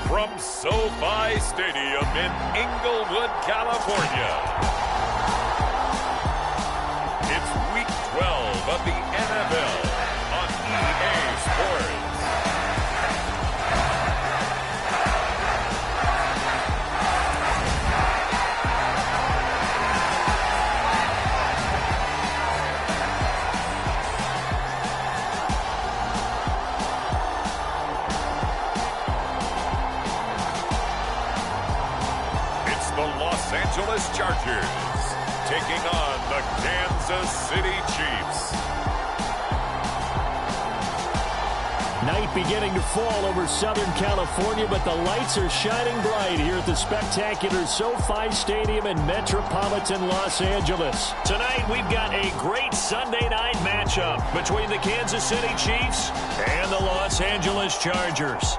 from SoFi Stadium in Inglewood, California. It's Week 12 of the NFL on EA Sports. Los Angeles Chargers taking on the Kansas City Chiefs. Night beginning to fall over Southern California, but the lights are shining bright here at the spectacular SoFi Stadium in metropolitan Los Angeles. Tonight, we've got a great Sunday night matchup between the Kansas City Chiefs and the Los Angeles Chargers.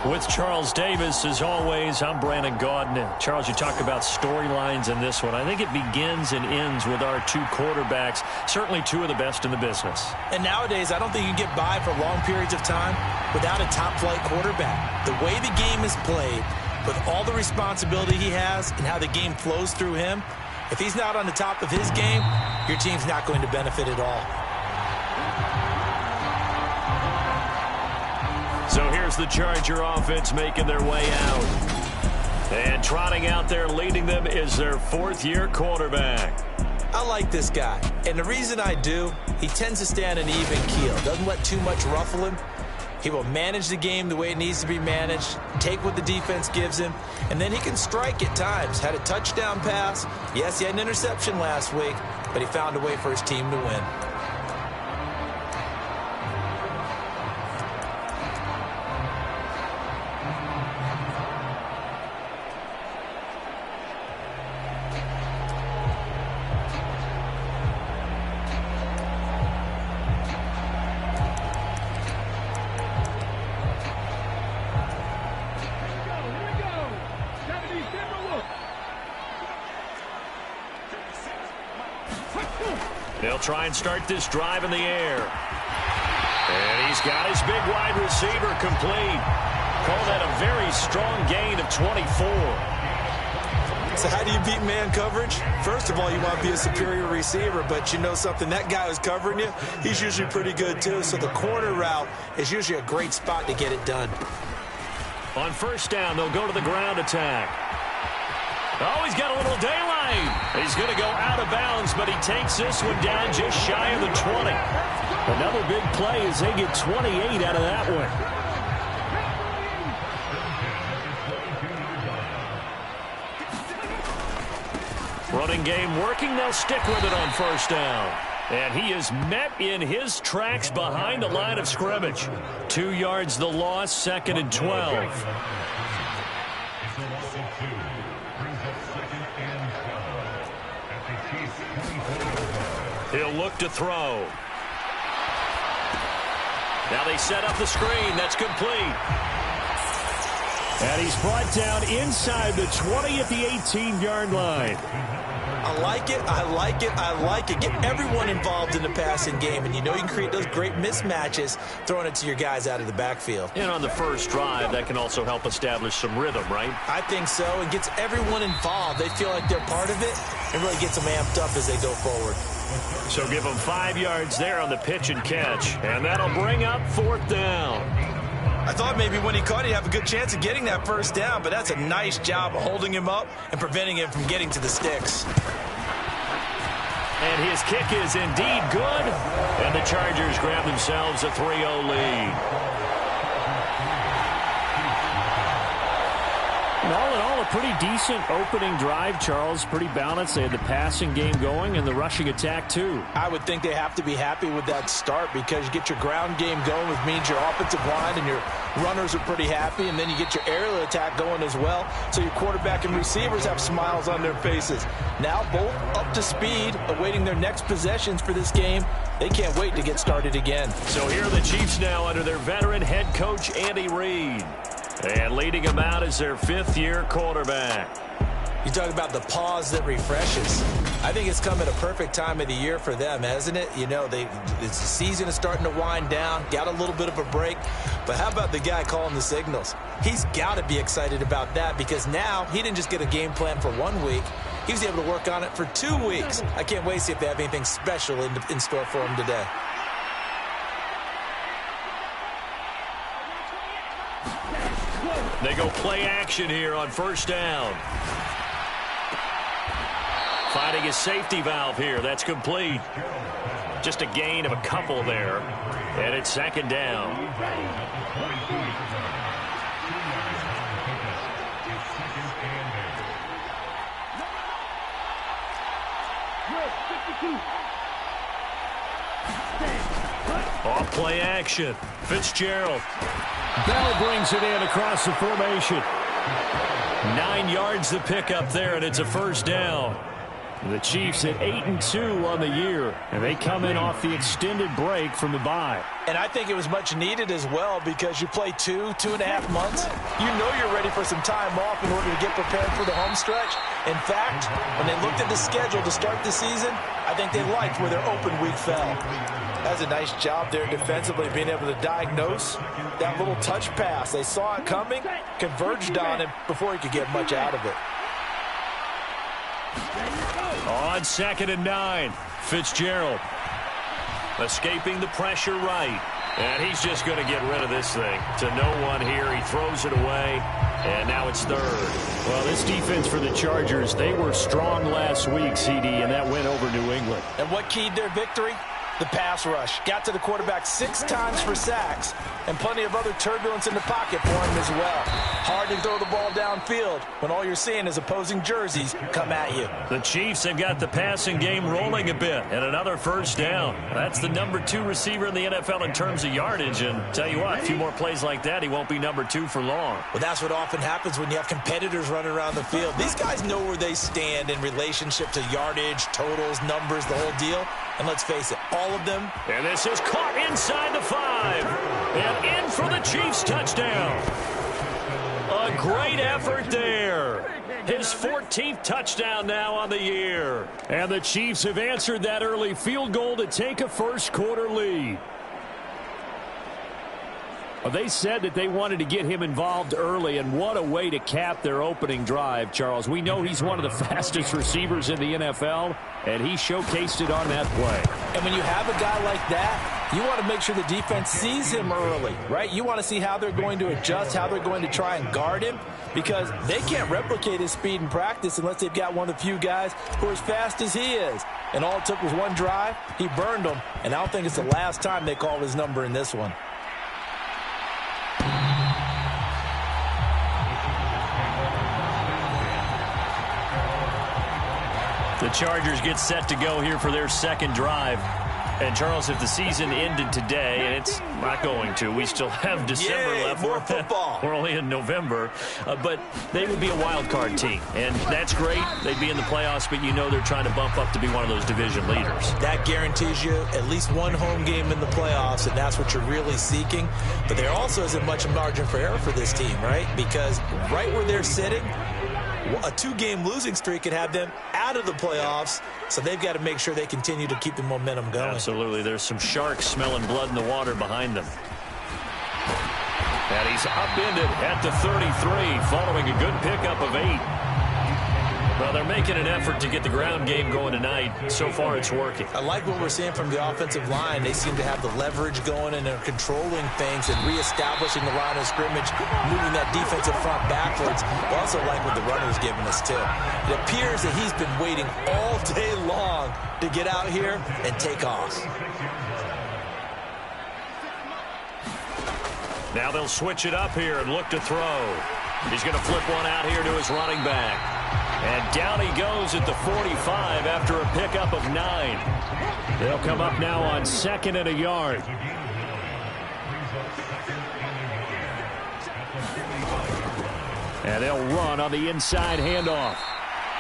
With Charles Davis, as always, I'm Brandon Gaudin. Charles, you talk about storylines in this one. I think it begins and ends with our two quarterbacks, certainly two of the best in the business. And nowadays, I don't think you can get by for long periods of time without a top-flight quarterback. The way the game is played, with all the responsibility he has and how the game flows through him, if he's not on the top of his game, your team's not going to benefit at all. So here's the Charger offense making their way out. And trotting out there leading them is their fourth-year quarterback. I like this guy. And the reason I do, he tends to stay on an even keel. Doesn't let too much ruffle him. He will manage the game the way it needs to be managed, take what the defense gives him, and then he can strike at times. Had a touchdown pass. Yes, he had an interception last week, but he found a way for his team to win. They'll try and start this drive in the air. And he's got his big wide receiver complete. Call that a very strong gain of 24. So how do you beat man coverage? First of all, you want to be a superior receiver, but you know something, that guy who's covering you, he's usually pretty good too. So the corner route is usually a great spot to get it done. On first down, they'll go to the ground attack. Oh, he's got a little daylight. He's going to go out of bounds, but he takes this one down just shy of the 20. Another big play as they get 28 out of that one. Running game working. They'll stick with it on first down. And he is met in his tracks behind the line of scrimmage. 2 yards the loss, 2nd and 12. He'll look to throw. Now they set up the screen. That's complete. And he's brought down inside the 20 at the 18-yard line. I like it, I like it, I like it. Get everyone involved in the passing game, and you know you can create those great mismatches throwing it to your guys out of the backfield. And on the first drive, that can also help establish some rhythm, right? I think so. It gets everyone involved. They feel like they're part of it, and really gets them amped up as they go forward. So give them 5 yards there on the pitch and catch, and that'll bring up 4th down. I thought maybe when he caught it, he'd have a good chance of getting that first down, but that's a nice job of holding him up and preventing him from getting to the sticks. And his kick is indeed good, and the Chargers grab themselves a 3-0 lead. And all in all, a pretty decent opening drive, Charles. Pretty balanced. They had the passing game going and the rushing attack, too. I would think they have to be happy with that start because you get your ground game going, which means your offensive line and your runners are pretty happy, and then you get your aerial attack going as well. So your quarterback and receivers have smiles on their faces. Now both up to speed, awaiting their next possessions for this game. They can't wait to get started again. So here are the Chiefs now under their veteran head coach, Andy Reid. And leading them out is their fifth-year quarterback. You talk about the pause that refreshes. I think it's come at a perfect time of the year for them, hasn't it? You know, the season is starting to wind down, got a little bit of a break. But how about the guy calling the signals? He's got to be excited about that because now he didn't just get a game plan for 1 week. He was able to work on it for 2 weeks. I can't wait to see if they have anything special in store for him today. They go play action here on first down. Finding a safety valve here. That's complete. Just a gain of a couple there. And it's second down. Off play action. Fitzgerald. Bell brings it in across the formation. 9 yards to pick up there, and it's a first down. The Chiefs at 8-2 on the year, and they come in off the extended break from the bye. And I think it was much needed as well because you play 2.5 months. You know you're ready for some time off in order to get prepared for the home stretch. In fact, when they looked at the schedule to start the season, I think they liked where their open week fell. That's a nice job there defensively, being able to diagnose that little touch pass. They saw it coming, converged on it before he could get much out of it. On 2nd and 9, Fitzgerald escaping the pressure right. And he's just going to get rid of this thing to no one here. He throws it away, and now it's third. Well, this defense for the Chargers, they were strong last week, CD, and that went over New England. And what keyed their victory? The pass rush. Got to the quarterback 6 times for sacks, and plenty of other turbulence in the pocket for him as well. Hard to throw the ball downfield when all you're seeing is opposing jerseys come at you. The Chiefs have got the passing game rolling a bit, and another first down. That's the number 2 receiver in the NFL in terms of yardage, and tell you what, a few more plays like that, he won't be number 2 for long. Well, that's what often happens when you have competitors running around the field. These guys know where they stand in relationship to yardage, totals, numbers, the whole deal. And let's face it, all of them. And this is caught inside the 5. And in for the Chiefs touchdown. A great effort there. His 14th touchdown now on the year. And the Chiefs have answered that early field goal to take a first quarter lead. Well, they said that they wanted to get him involved early, and what a way to cap their opening drive, Charles. We know he's one of the fastest receivers in the NFL, and he showcased it on that play. And when you have a guy like that, you want to make sure the defense sees him early, right? You want to see how they're going to adjust, how they're going to try and guard him, because they can't replicate his speed in practice unless they've got one of the few guys who are as fast as he is. And all it took was one drive. He burned them, and I don't think it's the last time they called his number in this one. The Chargers get set to go here for their second drive. And, Charles, if the season ended today, and it's not going to, we still have December left. More football. We're only in November. But they would be a wild card team. And that's great. They'd be in the playoffs, but you know they're trying to bump up to be one of those division leaders. That guarantees you at least one home game in the playoffs, and that's what you're really seeking. But there also isn't much margin for error for this team, right? Because right where they're sitting, a 2-game losing streak could have them out of the playoffs, so they've got to make sure they continue to keep the momentum going. Absolutely. There's some sharks smelling blood in the water behind them. And he's upended at the 33, following a good pickup of 8. Well, they're making an effort to get the ground game going tonight. So far, it's working. I like what we're seeing from the offensive line. They seem to have the leverage going, and they're controlling things and reestablishing the line of scrimmage, moving that defensive front backwards. I also like what the runner's giving us, too. It appears that he's been waiting all day long to get out here and take off. Now they'll switch it up here and look to throw. He's going to flip one out here to his running back. And down he goes at the 45 after a pickup of 9. They'll come up now on 2nd and a yard. And they'll run on the inside handoff.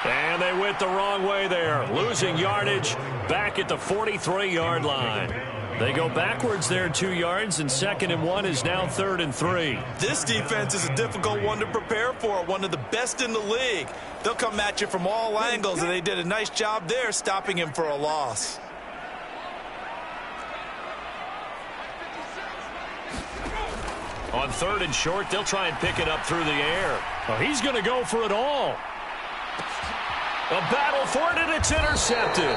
And they went the wrong way there. Losing yardage back at the 43-yard line. They go backwards there 2 yards, and 2nd and 1 is now 3rd and 3. This defense is a difficult one to prepare for, one of the best in the league. They'll come at you from all angles, and they did a nice job there stopping him for a loss. On 3rd and short, they'll try and pick it up through the air. Oh, he's going to go for it all. A battle for it, and it's intercepted.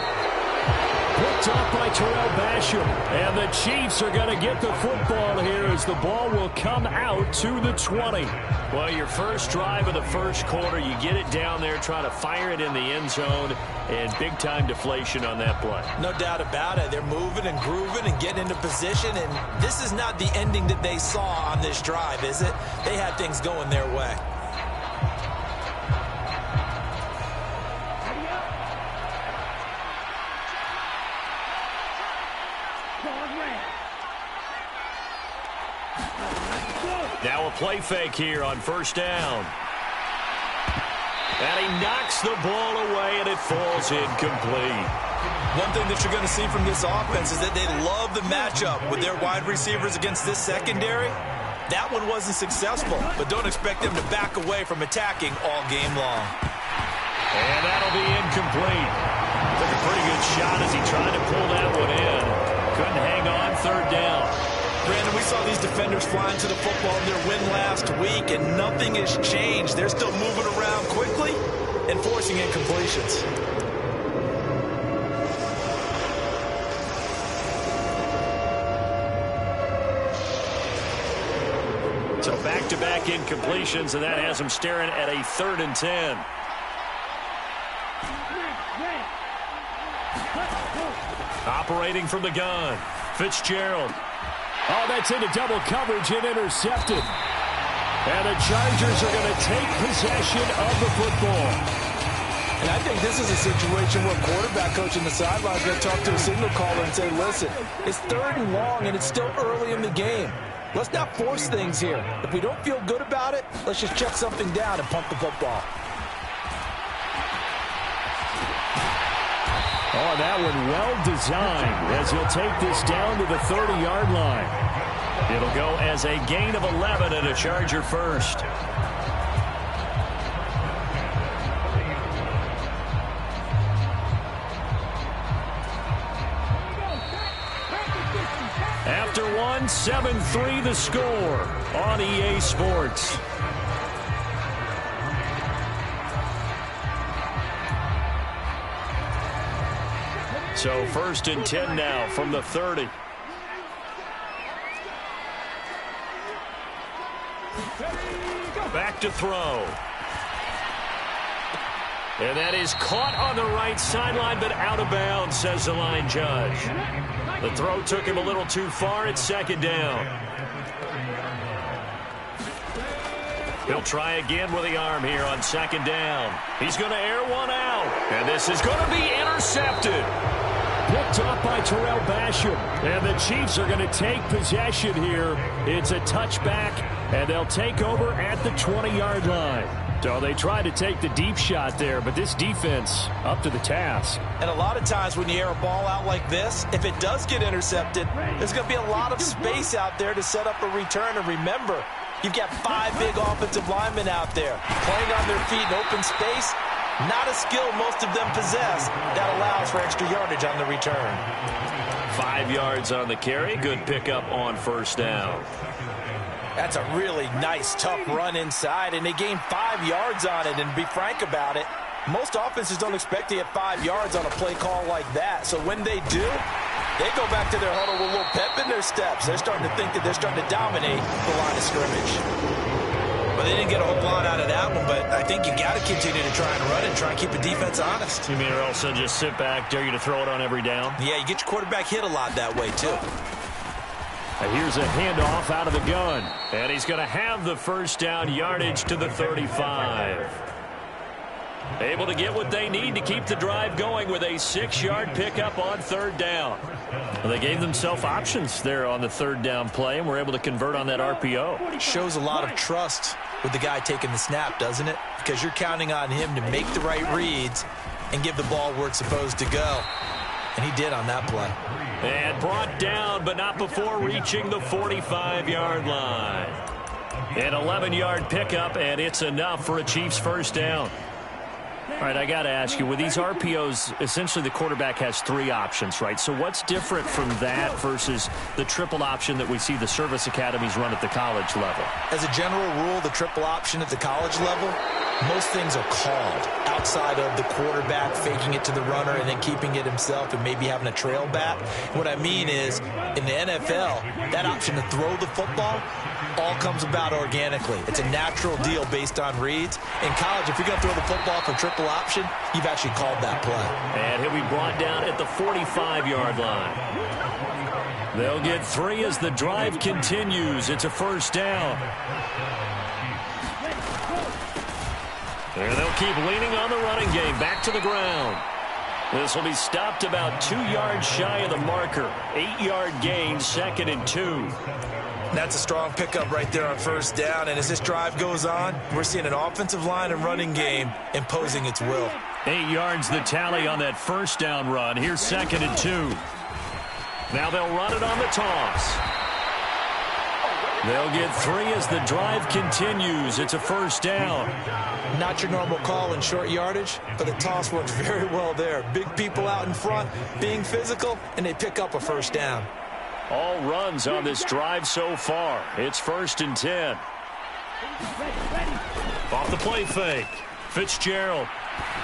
Picked up by Terrell Basham. And the Chiefs are going to get the football here as the ball will come out to the 20. Well, your first drive of the first quarter, you get it down there, try to fire it in the end zone, and big-time deflation on that play. No doubt about it. They're moving and grooving and getting into position, and this is not the ending that they saw on this drive, is it? They had things going their way. Now a play fake here on 1st down. And he knocks the ball away, and it falls incomplete. One thing that you're going to see from this offense is that they love the matchup with their wide receivers against this secondary. That one wasn't successful, but don't expect them to back away from attacking all game long. And that'll be incomplete. Took a pretty good shot as he tried to pull that one in. Couldn't hang on 3rd down. Brandon, we saw these defenders flying to the football in their win last week, and nothing has changed. They're still moving around quickly and forcing incompletions. So back-to-back incompletions, and that has him staring at a 3rd and 10. Operating from the gun, Fitzgerald. Oh, that's into double coverage and intercepted. And the Chargers are going to take possession of the football. And I think this is a situation where quarterback coach in the sideline is going to talk to a signal caller and say, listen, it's 3rd and long and it's still early in the game. Let's not force things here. If we don't feel good about it, let's just check something down and pump the football. Oh, that one well designed as he'll take this down to the 30-yard line. It'll go as a gain of 11 and a Charger first. After one, 7-3 the score on EA Sports. So 1st and 10 now from the 30. Back to throw. And that is caught on the right sideline, but out of bounds, says the line judge. The throw took him a little too far. It's 2nd down. He'll try again with the arm here on 2nd down. He's going to air one out. And this is going to be intercepted. Picked up by Terrell Basham. And the Chiefs are going to take possession here. It's a touchback, and they'll take over at the 20-yard line. So they tried to take the deep shot there, but this defense up to the task. And a lot of times when you air a ball out like this, if it does get intercepted, there's going to be a lot of space out there to set up a return. And remember, you've got 5 big offensive linemen out there playing on their feet in open space. Not a skill most of them possess that allows for extra yardage on the return. 5 yards on the carry. Good pickup on 1st down. That's a really nice, tough run inside, and they gained 5 yards on it. And to be frank about it, most offenses don't expect to get 5 yards on a play call like that. So when they do, they go back to their huddle with a little pep in their steps. They're starting to think that they're starting to dominate the line of scrimmage. Well, they didn't get a whole lot out of that one, but I think you got to continue to try and run and try and keep the defense honest. You mean or also just sit back, dare you to throw it on every down? Yeah, you get your quarterback hit a lot that way, too. Here's a handoff out of the gun. And he's going to have the 1st down yardage to the 35. Able to get what they need to keep the drive going with a 6-yard pickup on 3rd down. Well, they gave themselves options there on the 3rd down play, and were able to convert on that RPO. Shows a lot of trust with the guy taking the snap, doesn't it? Because you're counting on him to make the right reads and give the ball where it's supposed to go. And he did on that play. And brought down, but not before reaching the 45-yard line. An 11-yard pickup, and it's enough for a Chiefs first down. All right, I got to ask you, with these RPOs, essentially the quarterback has three options, right? So what's different from that versus the triple option that we see the service academies run at the college level? As a general rule, the triple option at the college level, most things are called outside of the quarterback faking it to the runner and then keeping it himself and maybe having a trail back. What I mean is, in the NFL, that option to throw the football all comes about organically. It's a natural deal based on reads. In college, if you're going to throw the football for triple option, you've actually called that play. And he'll be brought down at the 45-yard line. They'll get 3 as the drive continues. It's a first down. And they'll keep leaning on the running game. Back to the ground. This will be stopped about 2 yards shy of the marker. 8-yard gain, 2nd and 2. That's a strong pickup right there on first down. And as this drive goes on, we're seeing an offensive line and running game imposing its will. 8 yards the tally on that first down run. Here's 2nd and 2. Now they'll run it on the toss. They'll get 3 as the drive continues. It's a first down. Not your normal call in short yardage, but the toss works very well there. Big people out in front, being physical, and they pick up a first down. All runs on this drive so far. It's 1st and 10. Off the play fake. Fitzgerald.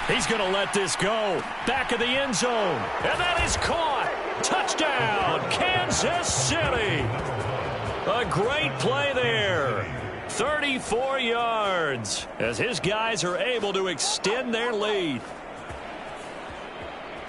He's going to let this go. Back of the end zone. And that is caught. Touchdown, Kansas City. A great play there. 34 yards as his guys are able to extend their lead.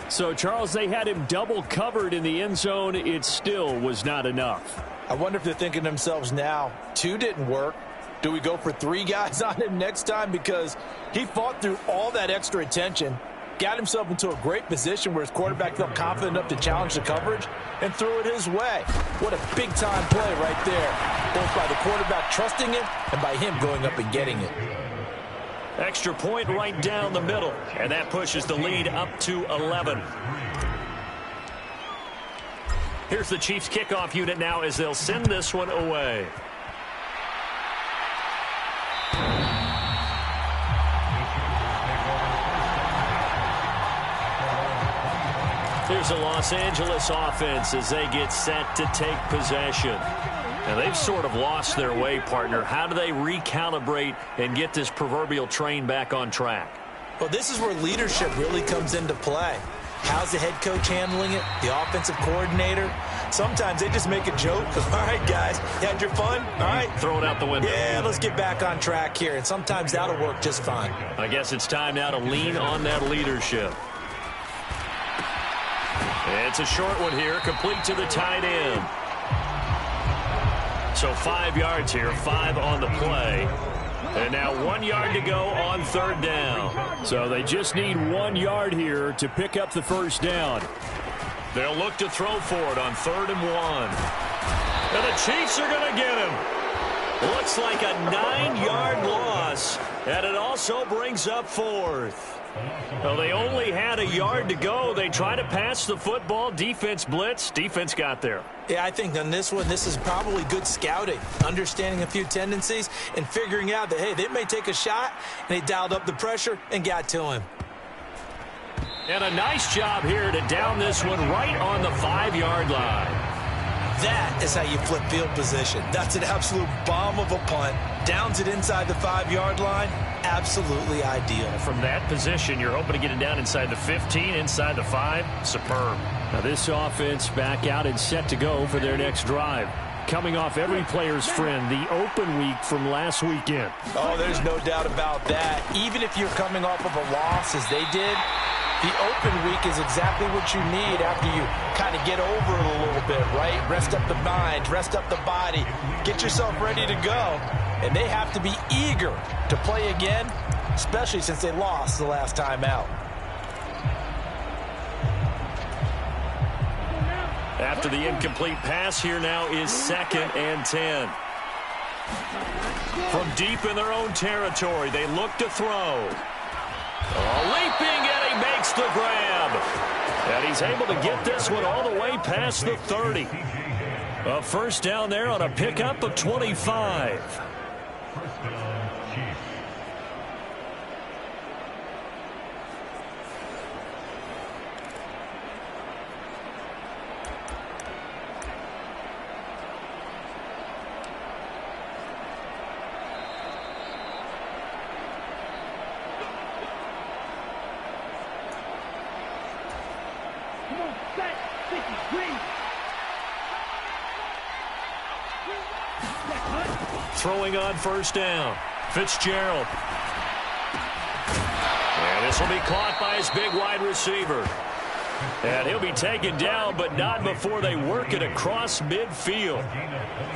So, Charles, they had him double covered in the end zone. It still was not enough. I wonder if they're thinking to themselves now, 2 didn't work. Do we go for 3 guys on him next time? Because he fought through all that extra attention, got himself into a great position where his quarterback felt confident enough to challenge the coverage and threw it his way. What a big-time play right there, both by the quarterback trusting it and by him going up and getting it. Extra point right down the middle, and that pushes the lead up to 11. Here's the Chiefs kickoff unit now as they'll send this one away. Here's a Los Angeles offense as they get set to take possession. Now, they've sort of lost their way, partner. How do they recalibrate and get this proverbial train back on track? Well, this is where leadership really comes into play. How's the head coach handling it? The offensive coordinator? Sometimes they just make a joke. All right, guys, you had your fun? All right. Throw it out the window. Yeah, let's get back on track here. And sometimes that'll work just fine. I guess it's time now to lean on that leadership. It's a short one here, complete to the tight end. So 5 yards here, 5 on the play. And now 1 yard to go on 3rd down. So they just need 1 yard here to pick up the first down. They'll look to throw for it on 3rd and 1. And the Chiefs are going to get him. Looks like a 9-yard loss. And it also brings up 4th. Well, they only had a yard to go. They try to pass the football. Defense blitz. Defense got there. Yeah, I think on this one, this is probably good scouting, understanding a few tendencies, and figuring out that, hey, they may take a shot, and they dialed up the pressure and got to him. And a nice job here to down this one right on the 5-yard line. That is how you flip field position. That's an absolute bomb of a punt. Downs it inside the 5-yard line. Absolutely ideal. From that position, you're hoping to get it down inside the 15, inside the 5. Superb. Now this offense back out and set to go for their next drive. Coming off every player's friend, the open week from last weekend. Oh, there's no doubt about that. Even if you're coming off of a loss as they did, the open week is exactly what you need after you kind of get over it a little bit, right? Rest up the mind, rest up the body, get yourself ready to go. And they have to be eager to play again, especially since they lost the last time out. After the incomplete pass, here now is 2nd and 10. From deep in their own territory, they look to throw. Leaping, and he makes the grab. And he he's able to get this one all the way past the 30. A first down there on a pickup of 25. Throwing on first down, Fitzgerald. And this will be caught by his big wide receiver. And he'll be taken down, but not before they work it across midfield.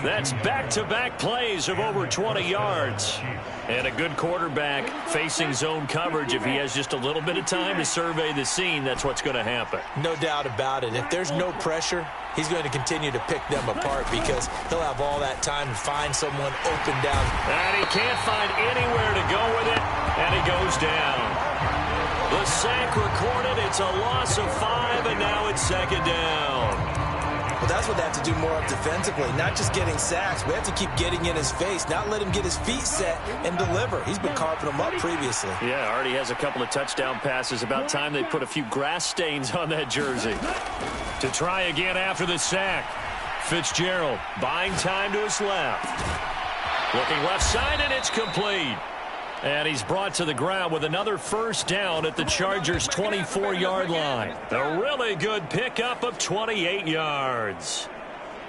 That's back-to-back plays of over 20 yards. And a good quarterback facing zone coverage. If he has just a little bit of time to survey the scene, that's what's going to happen. No doubt about it. If there's no pressure, he's going to continue to pick them apart because he'll have all that time to find someone open down. And he can't find anywhere to go with it, and he goes down. The sack recorded. It's a loss of 5, and now it's second down. Well, that's what they have to do more of defensively, not just getting sacks. We have to keep getting in his face, not let him get his feet set and deliver. He's been carving them up previously. Yeah, already has a couple of touchdown passes. About time they put a few grass stains on that jersey. To try again after the sack. Fitzgerald buying time to his left. Looking left side, and it's complete. And he's brought to the ground with another first down at the Chargers' 24-yard line. A really good pickup of 28 yards.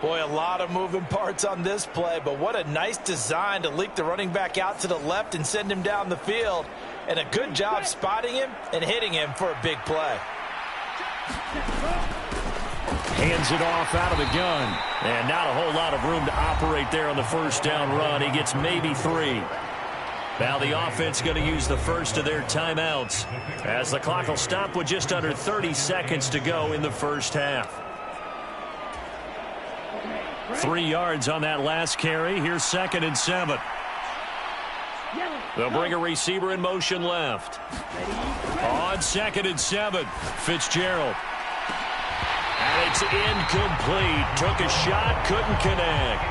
Boy, a lot of moving parts on this play, but what a nice design to leak the running back out to the left and send him down the field. And a good job spotting him and hitting him for a big play. Hands it off out of the gun. And not a whole lot of room to operate there on the first down run. He gets maybe 3. Now the offense going to use the first of their timeouts as the clock will stop with just under 30 seconds to go in the first half. 3 yards on that last carry. Here's 2nd and 7. They'll bring a receiver in motion left. On 2nd and 7, Fitzgerald. And it's incomplete. Took a shot, couldn't connect.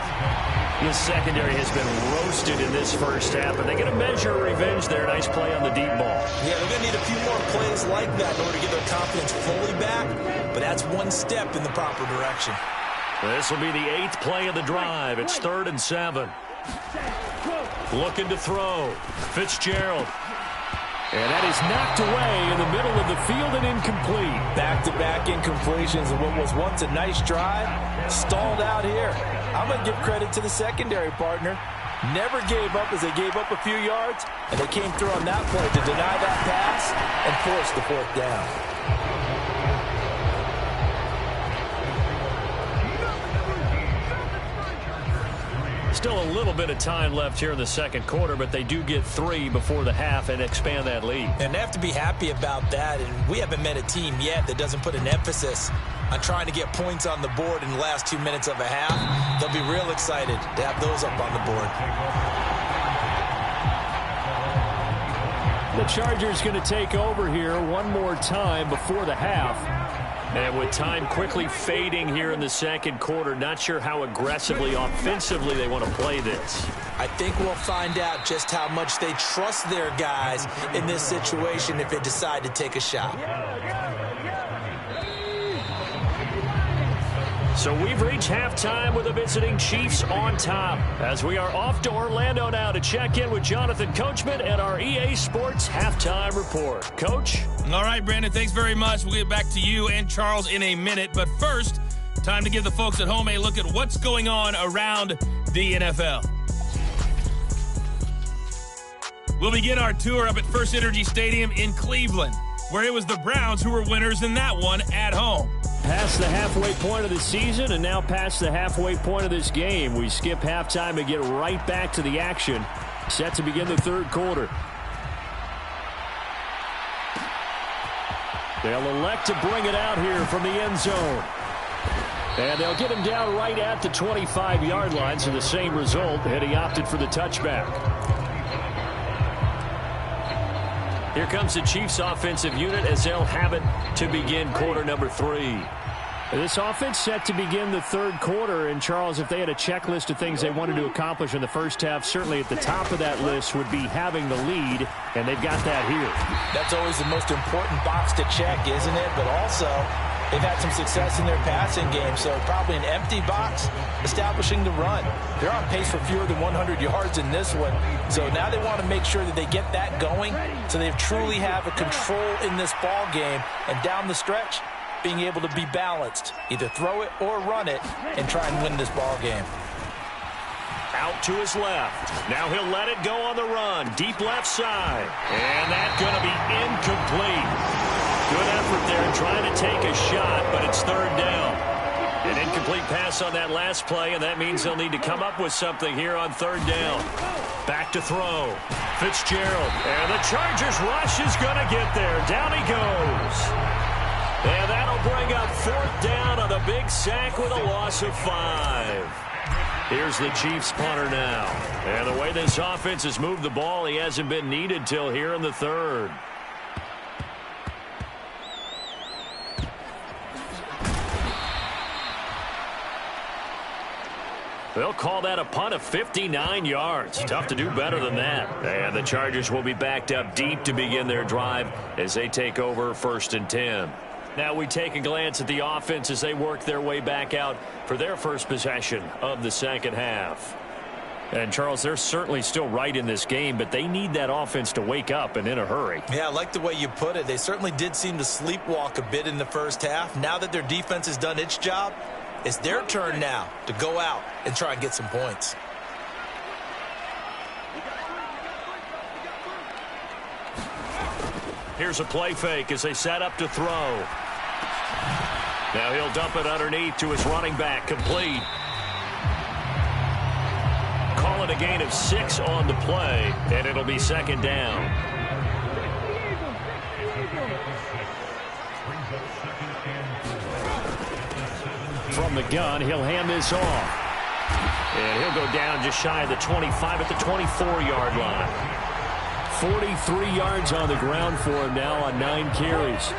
The secondary has been roasted in this first half, but they get a measure of revenge there. Nice play on the deep ball. Yeah, they're going to need a few more plays like that in order to get their confidence fully back, but that's one step in the proper direction. This will be the 8th play of the drive. It's 3rd and 7. Looking to throw. Fitzgerald. And that is knocked away in the middle of the field and incomplete. Back-to-back incompletions of what was once a nice drive, stalled out here. I'm going to give credit to the secondary partner. Never gave up as they gave up a few yards, and they came through on that play to deny that pass and force the 4th down. Still a little bit of time left here in the second quarter, but they do get 3 before the half and expand that lead. And they have to be happy about that, and we haven't met a team yet that doesn't put an emphasis on trying to get points on the board in the last 2 minutes of a half. They'll be real excited to have those up on the board. The Chargers going to take over here one more time before the half. And with time quickly fading here in the second quarter, not sure how aggressively, offensively they want to play this. I think we'll find out just how much they trust their guys in this situation if they decide to take a shot. So we've reached halftime with the visiting Chiefs on top as we are off to Orlando now to check in with Jonathan Coachman and our EA Sports Halftime Report. Coach? All right, Brandon, thanks very much. We'll get back to you and Charles in a minute. But first, time to give the folks at home a look at what's going on around the NFL. We'll begin our tour up at First Energy Stadium in Cleveland, where it was the Browns who were winners in that one at home. Past the halfway point of the season and now past the halfway point of this game. We skip halftime and get right back to the action. Set to begin the third quarter. They'll elect to bring it out here from the end zone. And they'll get him down right at the 25-yard line, so the same result, and he opted for the touchback. Here comes the Chiefs offensive unit as they'll have it to begin quarter number 3. This offense set to begin the third quarter. And, Charles, if they had a checklist of things they wanted to accomplish in the first half, certainly at the top of that list would be having the lead, and they've got that here. That's always the most important box to check, isn't it? But also, they've had some success in their passing game, so probably an empty box establishing the run. They're on pace for fewer than 100 yards in this one, so now they want to make sure that they get that going so they truly have a control in this ball game, and down the stretch, being able to be balanced, either throw it or run it, and try and win this ball game. Out to his left. Now he'll let it go on the run. Deep left side. And that's going to be incomplete. Good effort there trying to take a shot, but it's third down. An incomplete pass on that last play, and that means they'll need to come up with something here on third down. Back to throw. Fitzgerald. And the Chargers rush is going to get there. Down he goes. And that'll bring up fourth down on a big sack with a loss of 5. Here's the Chiefs punter now. And the way this offense has moved the ball, he hasn't been needed till here in the third. They'll call that a punt of 59 yards. Tough to do better than that. And the Chargers will be backed up deep to begin their drive as they take over 1st and 10. Now we take a glance at the offense as they work their way back out for their first possession of the second half. And, Charles, they're certainly still right in this game, but they need that offense to wake up and in a hurry. Yeah, I like the way you put it. They certainly did seem to sleepwalk a bit in the first half. Now that their defense has done its job, it's their turn now to go out and try and get some points. Here's a play fake as they set up to throw. Now he'll dump it underneath to his running back. Complete. Call it a gain of 6 on the play, and it'll be second down. From the gun, he'll hand this off. And he'll go down just shy of the 25 at the 24-yard line. 43 yards on the ground for him now on 9 carries.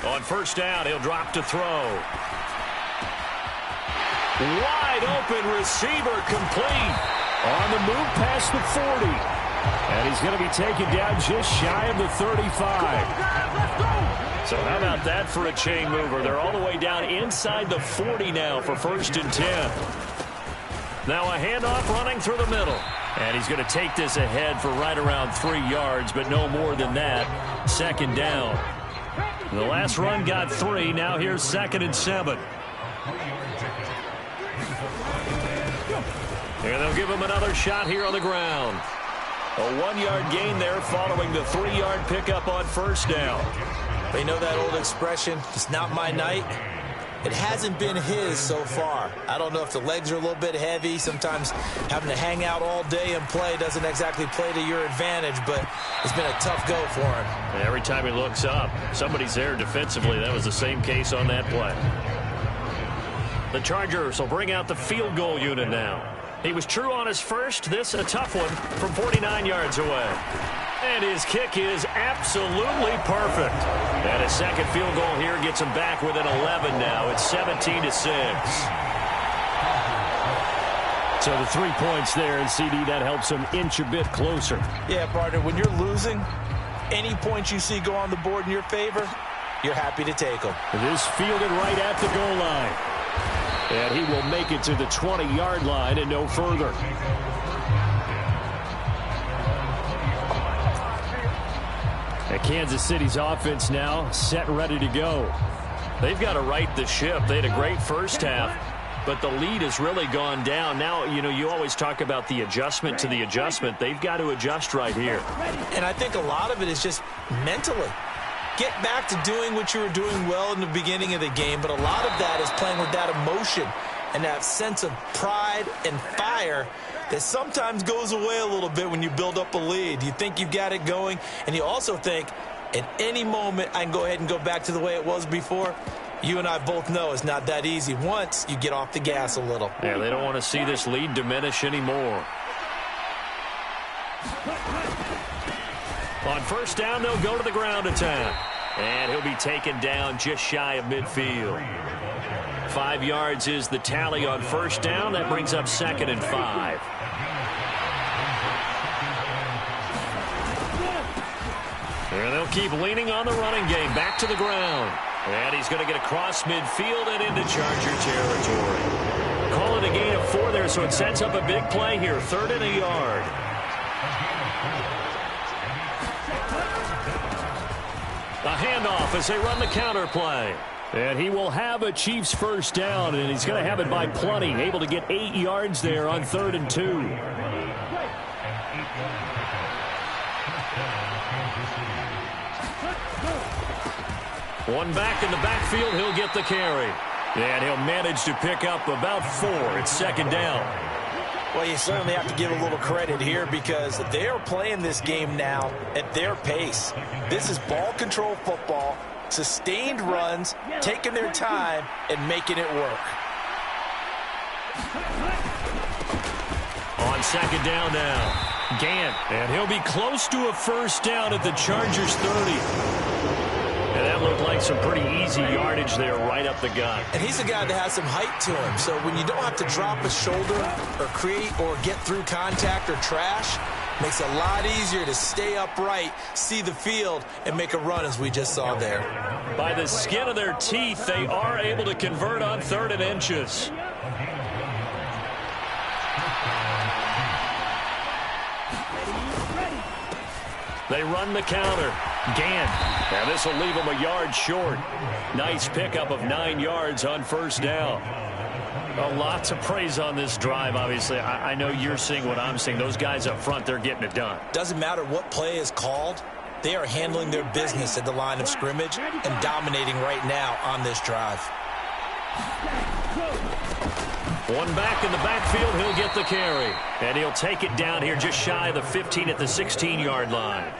On first down, he'll drop to throw. Wide open receiver complete. On the move past the 40. And he's going to be taken down just shy of the 35. So how about that for a chain mover? They're all the way down inside the 40 now for 1st and 10. Now a handoff running through the middle. And he's going to take this ahead for right around 3 yards, but no more than that. Second down. The last run got 3. Now here's 2nd and 7. And they'll give him another shot here on the ground. A 1-yard gain there following the 3-yard pickup on first down. They know that old expression, it's not my night. It hasn't been his so far. I don't know if the legs are a little bit heavy. Sometimes having to hang out all day and play doesn't exactly play to your advantage, but it's been a tough go for him. And every time he looks up, somebody's there defensively. That was the same case on that play. The Chargers will bring out the field goal unit now. He was true on his first. This a tough one from 49 yards away. And his kick is absolutely perfect. And a second field goal here gets him back within 11 now. It's 17-6. So the 3 points there, and CD, that helps him inch a bit closer. Yeah, partner, when you're losing, any points you see go on the board in your favor, you're happy to take them. This fielded right at the goal line. And he will make it to the 20-yard line and no further. And Kansas City's offense now set and ready to go. They've got to right the ship. They had a great first half, but the lead has really gone down. Now, you know, you always talk about the adjustment to the adjustment. They've got to adjust right here. And I think a lot of it is just mentally. Get back to doing what you were doing well in the beginning of the game, but a lot of that is playing with that emotion and that sense of pride and fire that sometimes goes away a little bit when you build up a lead. You think you've got it going, and you also think at any moment I can go ahead and go back to the way it was before. You and I both know it's not that easy once you get off the gas a little. Yeah, they don't want to see this lead diminish anymore. On first down, they'll go to the ground attack. And he'll be taken down just shy of midfield. 5 yards is the tally on first down. That brings up 2nd and 5. And they'll keep leaning on the running game. Back to the ground. And he's going to get across midfield and into Charger territory. Call it a gain of 4 there, so it sets up a big play here. 3rd and a yard. A handoff as they run the counter play. And he will have a Chiefs first down, and he's going to have it by plenty. Able to get 8 yards there on 3rd and 2. One back in the backfield, he'll get the carry. And he'll manage to pick up about 4. It's 2nd down. Well, you certainly have to give a little credit here because they are playing this game now at their pace. This is ball control football, sustained runs, taking their time, and making it work. On 2nd down now, Gant. And he'll be close to a first down at the Chargers 30. And that looked like some pretty easy yardage there right up the gut. And he's a guy that has some height to him. So when you don't have to drop a shoulder or create or get through contact or trash, makes it a lot easier to stay upright, see the field, and make a run as we just saw there. By the skin of their teeth, they are able to convert on 3rd and inches. They run the counter. Gant. And this will leave him a yard short. Nice pickup of 9 yards on first down. Well, lots of praise on this drive, obviously. I know you're seeing what I'm seeing. Those guys up front, they're getting it done. Doesn't matter what play is called. They are handling their business at the line of scrimmage and dominating right now on this drive. One back in the backfield, he'll get the carry. And he'll take it down here just shy of the 15 at the 16-yard line.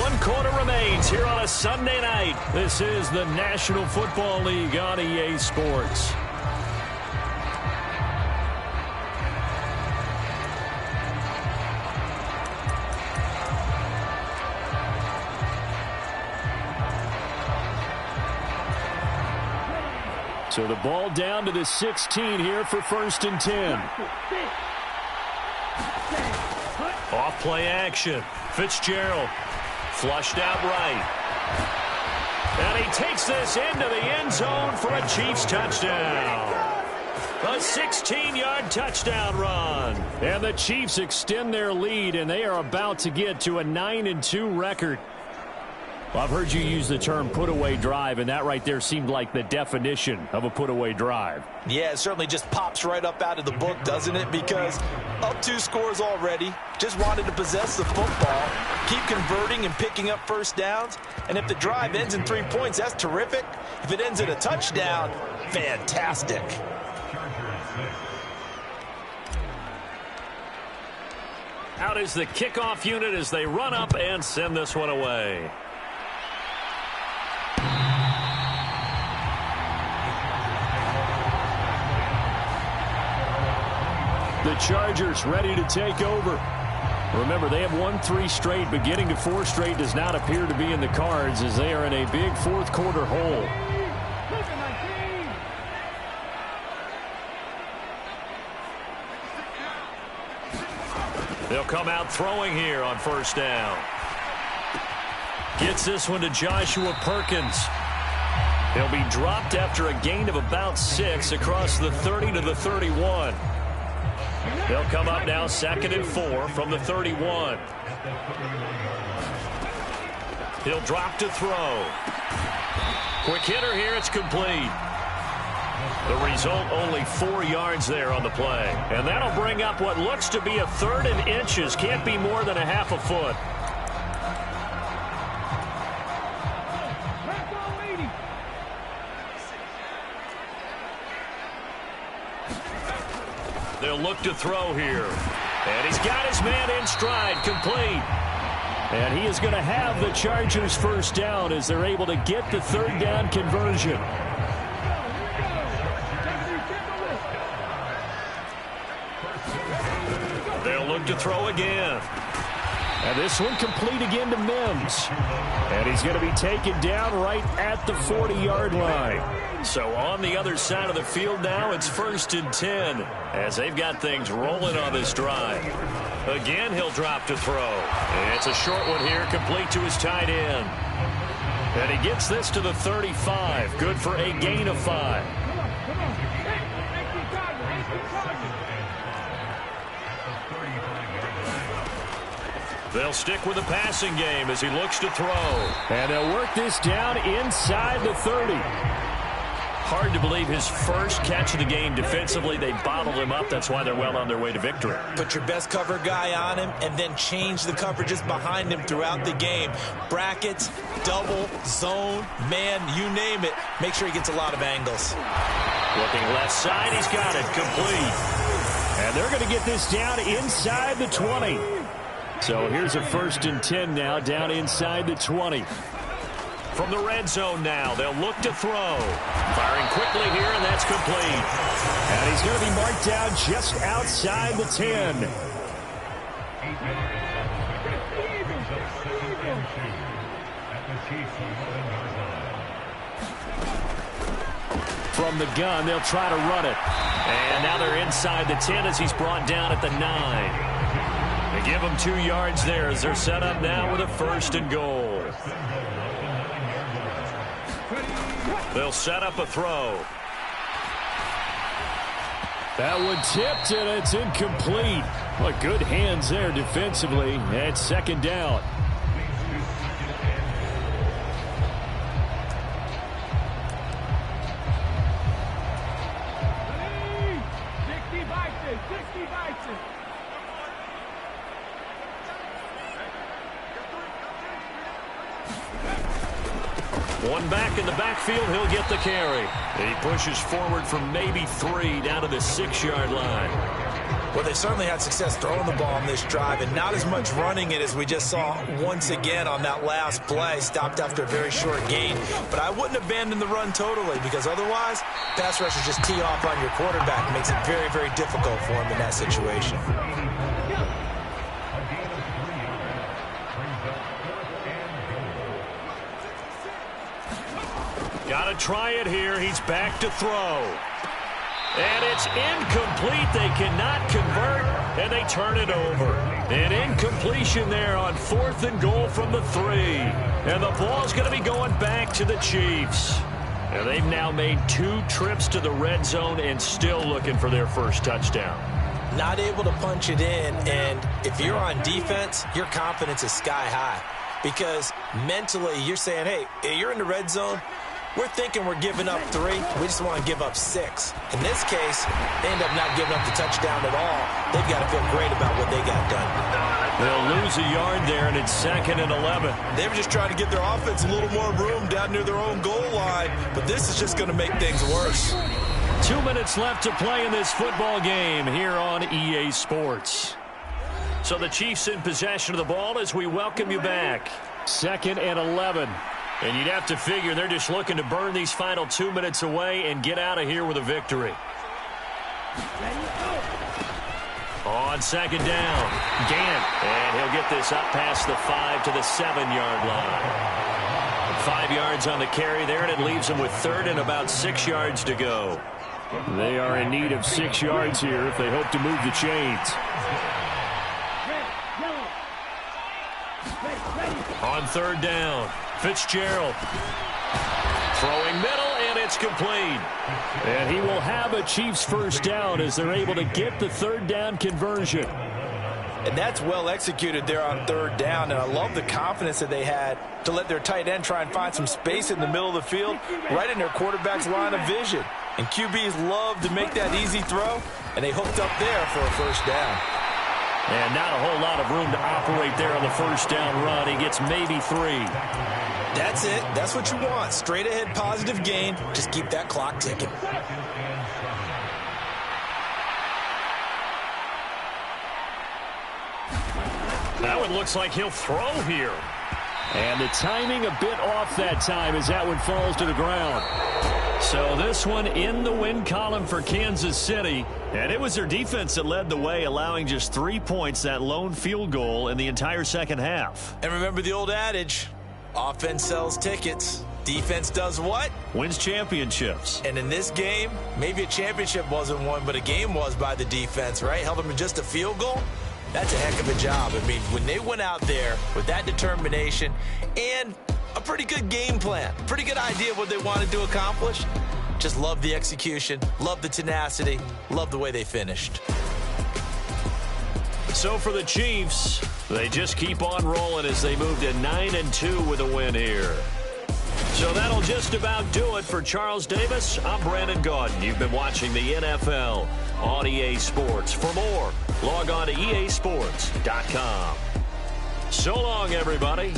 One quarter remains here on a Sunday night. This is the National Football League on EA Sports. So the ball down to the 16 here for 1st and 10. Off play action. Fitzgerald flushed out right. And he takes this into the end zone for a Chiefs touchdown. A 16-yard touchdown run. And the Chiefs extend their lead, and they are about to get to a 9-2 record. Well, I've heard you use the term put-away drive, and that right there seemed like the definition of a put-away drive. Yeah, it certainly just pops right up out of the book, doesn't it? Because up 2 scores already, just wanted to possess the football, keep converting and picking up first downs. And if the drive ends in 3 points, that's terrific. If it ends in a touchdown, fantastic. Out is the kickoff unit as they run up and send this one away. The Chargers ready to take over. Remember, they have won 3 straight, but getting to 4 straight does not appear to be in the cards as they are in a big 4th quarter hole. They'll come out throwing here on first down. Gets this one to Joshua Perkins. He'll be dropped after a gain of about 6 across the 30 to the 31. They'll come up now 2nd and 4 from the 31. He'll drop to throw. Quick hitter here, it's complete. The result, only 4 yards there on the play. And that'll bring up what looks to be a 3rd and inches. Can't be more than a half a foot. They'll look to throw here. And he's got his man in stride, complete. And he is going to have the Chargers first down as they're able to get the third down conversion. They'll look to throw again. And this one complete again to Mims. And he's going to be taken down right at the 40-yard line. So on the other side of the field now, it's 1st and 10 as they've got things rolling on this drive. Again, he'll drop to throw. It's a short one here, complete to his tight end. And he gets this to the 35. Good for a gain of 5. They'll stick with the passing game as he looks to throw. And they'll work this down inside the 30. Hard to believe his first catch of the game defensively. They bottled him up. That's why they're well on their way to victory. Put your best cover guy on him and then change the coverages behind him throughout the game. Brackets, double, zone, man, you name it. Make sure he gets a lot of angles. Looking left side, he's got it, complete. And they're going to get this down inside the 20. So here's a 1st and 10 now, down inside the 20. From the red zone now, they'll look to throw. Firing quickly here, and that's complete. And he's going to be marked down just outside the 10. From the gun, they'll try to run it. And now they're inside the 10 as he's brought down at the 9. They give him 2 yards there as they're set up now with a 1st and goal. They'll set up a throw. That one tipped, and it's incomplete. Well, good hands there defensively. At 2nd down. One back in the backfield, he'll get the carry. He pushes forward from maybe 3 down to the 6-yard line. Well, they certainly had success throwing the ball on this drive and not as much running it as we just saw once again on that last play. Stopped after a very short gain. But I wouldn't abandon the run totally because otherwise, pass rushers just tee off on your quarterback. Makes it very, very difficult for him in that situation. Got to try it here. He's back to throw. And it's incomplete. They cannot convert, and they turn it over. An incompletion there on 4th and goal from the 3. And the ball's going to be going back to the Chiefs. And they've now made 2 trips to the red zone and still looking for their first touchdown. Not able to punch it in, and if you're on defense, your confidence is sky high. Because mentally, you're saying, hey, you're in the red zone. We're thinking we're giving up 3. We just want to give up 6. In this case, they end up not giving up the touchdown at all. They've got to feel great about what they got done. They'll lose a yard there, and it's 2nd and 11. They were just trying to give their offense a little more room down near their own goal line, but this is just going to make things worse. 2 minutes left to play in this football game here on EA Sports. So the Chiefs in possession of the ball as we welcome you back. 2nd and 11. And you'd have to figure they're just looking to burn these final 2 minutes away and get out of here with a victory. On 2nd down, Gant. And he'll get this up past the 5 to the 7-yard line. 5 yards on the carry there, and it leaves them with 3rd and about 6 yards to go. They are in need of 6 yards here if they hope to move the chains. On 3rd down, Fitzgerald throwing middle, and it's complete. And he will have a Chiefs first down as they're able to get the 3rd down conversion. And that's well executed there on 3rd down, and I love the confidence that they had to let their tight end try and find some space in the middle of the field, right in their quarterback's line of vision. And QBs love to make that easy throw, and they hooked up there for a first down. And not a whole lot of room to operate there on the first down run. He gets maybe 3. That's it. That's what you want. Straight ahead positive gain. Just keep that clock ticking. That one looks like he'll throw here. And the timing a bit off that time as that one falls to the ground. So this one in the win column for Kansas City. And it was their defense that led the way, allowing just 3 points, that lone field goal in the entire second half. And remember the old adage, offense sells tickets. Defense does what? Wins championships. And in this game, maybe a championship wasn't won, but a game was by the defense, right? Held them to just a field goal. That's a heck of a job. I mean, when they went out there with that determination and a pretty good game plan, pretty good idea of what they wanted to accomplish, just love the execution, love the tenacity, love the way they finished. So for the Chiefs, they just keep on rolling as they move to 9-2 with a win here. So that'll just about do it for Charles Davis. I'm Brandon Gaudin. You've been watching the NFL on EA Sports. For more, log on to easports.com. So long, everybody.